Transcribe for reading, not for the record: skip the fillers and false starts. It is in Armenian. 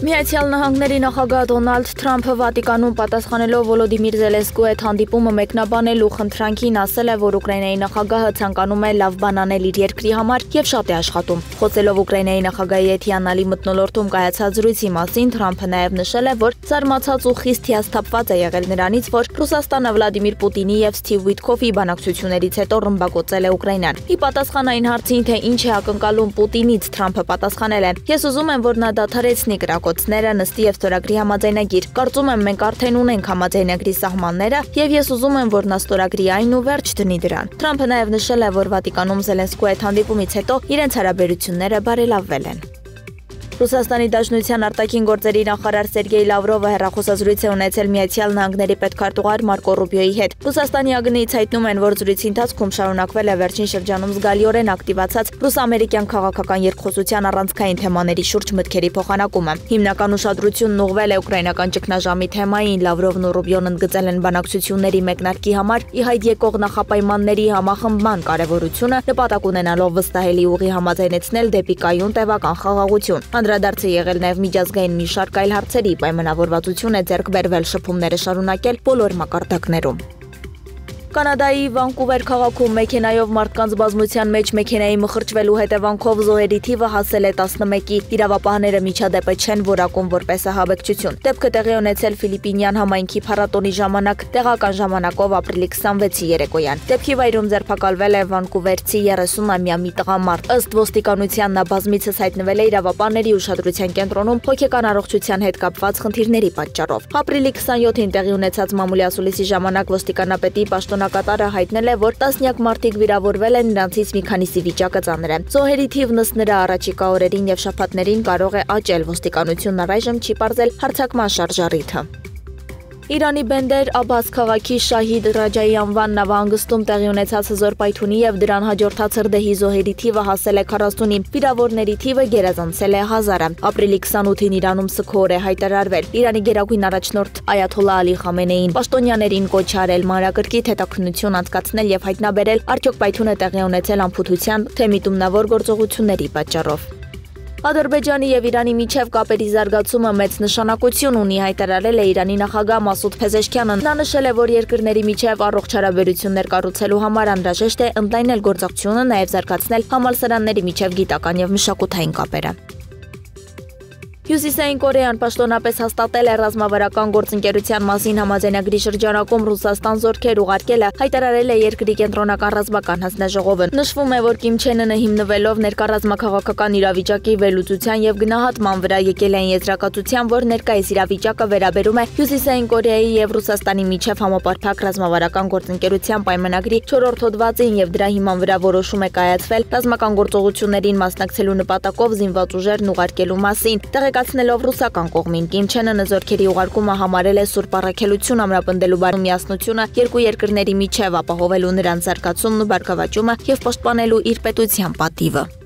Միացյալ Նահանգների նախագահ Դոնալդ Թրամփը Վատիկանում պատասխանելով Վոլոդիմիր Զելենսկուի հետ հանդիպումը մեկնաբանելու խնդրանքին ասել է, որ Ուկրաինայի նախագահը ցանկանում է լավ բան անել իր երկրի համար եւ շատ է աշխատում։ Խոսելով Ուկրաինայի նախագահի հետ հիանալի մթնոլորտում կայացած զրույցի մասին, Թրամփը նաեւ նշել է, որ զարմացած ու խիստ հիասթափված է եղել նրանից, որ Ռուսաստանը Վլադիմիր Պուտինի եւ Սթիվ Ուիթքոֆի բանակցություններից հետո ռմբակոծել է Ուկրաինան։ Ի պատասխան այն հարցին, թե ինչ է ակնկալում Պուտինից, Թրամփը պատասխանել է. «Ես ուզում եմ, որ նա դադարեցնի կրակոցները, նստի եւ ստորագրի համաձայնագիր։ Կարծում եմ, մենք արդեն ունենք համաձայնագրի սահմանները եւ ես ուզում եմ, որ նա ստորագրի այն ու վերջ դնի դրան»։ Թրամփը նաեւ նշել է, որ Վատիկանում Զելենսկուի հետ հանդիպումից հետո իրենց հարաբերությունները բարելավվել են։ Ռուսաստանի Դաշնության արտաքին գործերի նախարար Սերգեյ Լավրովը հեռախոսազրույց է ունեցել Միացյալ Նահանգների պետքարտուղար Մարկո Ռուբիոյի հետ։ Ռուսաստանի ԱԳՆ-ից հայտնում են, որ զրույցի ընթացքում շարունակվել է վերջին շրջանում զգալիորեն ակտիվացած ռուս-ամերիկյան քաղաքական երկխոսության առանցքային թեմաների շուրջ մտքերի փոխանակումը։ Հիմնական ուշադրությունն ուղղվել է ուկրաինական ճգնաժամի թեմային։ Լավրովն ու Ռուբիոն ընդգծել են բանակցությունների մեկնարկի համար ի հայտ եկող նախապայմանների համախմբման կարևորությունը, նպատակ ունենալով վստահելի ուղի համաձայնեցնել դեպի կայուն տևական խաղաղություն։ Անդրադարձ է եղել նաև միջազգային մի շարք այլ հարցերի, պայմանավորվածություն է ձեռք բերվել շփումները շարունակել բոլոր մակարդակներում։ Կանադայի Վանկուվեր քաղաքում մեքենայով մարդկանց բազմության մեջ մեքենայի մխրճվելու հետևանքով զոհերի թիվը հասել է 11-ի։ Իրավապահները միջադեպը չեն որակում որպես ահաբեկչություն։ Դեպքը տեղի ունեցել Ֆիլիպինյան համայնքի փառատոնի ժամանակ տեղական ժամանակով ապրիլի 26-ի երեկոյան։ Դեպքի վայրում ձերբակալվել է վանկուվերցի 30-ամյա մի տղամարդ։ Ըստ ոստիկանության նա բազմիցս հայտնվել է իրավապահների ուշադրության կենտրոնում հոգեկան առողջության հետ կապված խնդիրների պատճառով։ Ապրիլի 27-ին տեղի ունեցած մամուլի ասուլիսի ժամանակ ոստիկանապետի Կատարը հայտնել է, որ տասնյակ մարդիկ վիրավորվել են, նրանցից մի քանիսի վիճակը ծանր է։ Զոհերի թիվն ըստ նրա առաջիկա օրերին եւ շաբաթներին կարող է աճել։ Ոստիկանությունն առայժմ չի պարզել հարձակման շարժառիթը։ Իրանի Բենդեր Աբաս քաղաքի Շահիդ Ռաջայի անվան նավահանգստում տեղի ունեցած հզոր պայթյունի եւ դրան հաջորդած հրդեհի զոհերի թիվը հասել է 40-ի, վիրավորների թիվը գերազանցել է 1000-ը։ Ապրիլի 28-ին Իրանում սգոր է հայտարարվել։ Իրանի գերագույն առաջնորդ Այաթոլլա Ալի Խամենեին պաշտոնյաներին կոչ արել մանրակրկիտ հետաքննություն անցկացնել եւ հայտնաբերել արդյոք պայթյունը տեղի ունեցել անփութության, թե միտումնավոր գործողությունների պատճառով։ Ադրբեջանի եւ Իրանի միջև կապերի զարգացումը մեծ նշանակություն ունի, հայտարարել է Իրանի նախագահ Մասուդ Փեզեշքյանը։ Նա նշել է, որ երկրների միջև առողջ հարաբերություններ կառուցելու համար անհրաժեշտ է ընդլայնել գործակցությունը, նաեւ զարգացնել համալսարանների միջև գիտական եւ մշակութային կապերը։ Հյուսիսային Կորեան պաշտոնապես հաստատել է ռազմավարական գործընկերության մասին համաձայնագրի շրջանակում Ռուսաստան զորքեր ուղարկելը, հայտարարել է երկրի կենտրոնական ռազմական հանձնաժողովը։ Նշվում է, որ Կիմ Չեն Ընը հիմնվելով ներկա ռազմաքաղաքական իրավիճակի վերլուծության եւ գնահատման վրա եկել են եզրակացության, որ ներկայիս իրավիճակը վերաբերում է Հյուսիսային Կորեայի եւ Ռուսաստանի միջև համապարփակ ռազմավարական գործընկերության պայմանագրի 4-րդ հոդվածին եւ դրա հիման վրա որոշում է կայացվել ռազմական գործողություններին մասնակցելու նպատակով զինված ուժերն ուղարկելու մասին։ Տեղեկացնելով ռուսական կողմին, Կիմ Չեն Ընը զորքերի ուղարկումը համարել է Սուրբ Առաքելություն ամրապնդելու բարոյացությունը երկու երկրների միջև, ապահովելու նրանց զարգացումն ու բարգավաճումը եւ պաշտպանելու իր պետության պատիվը։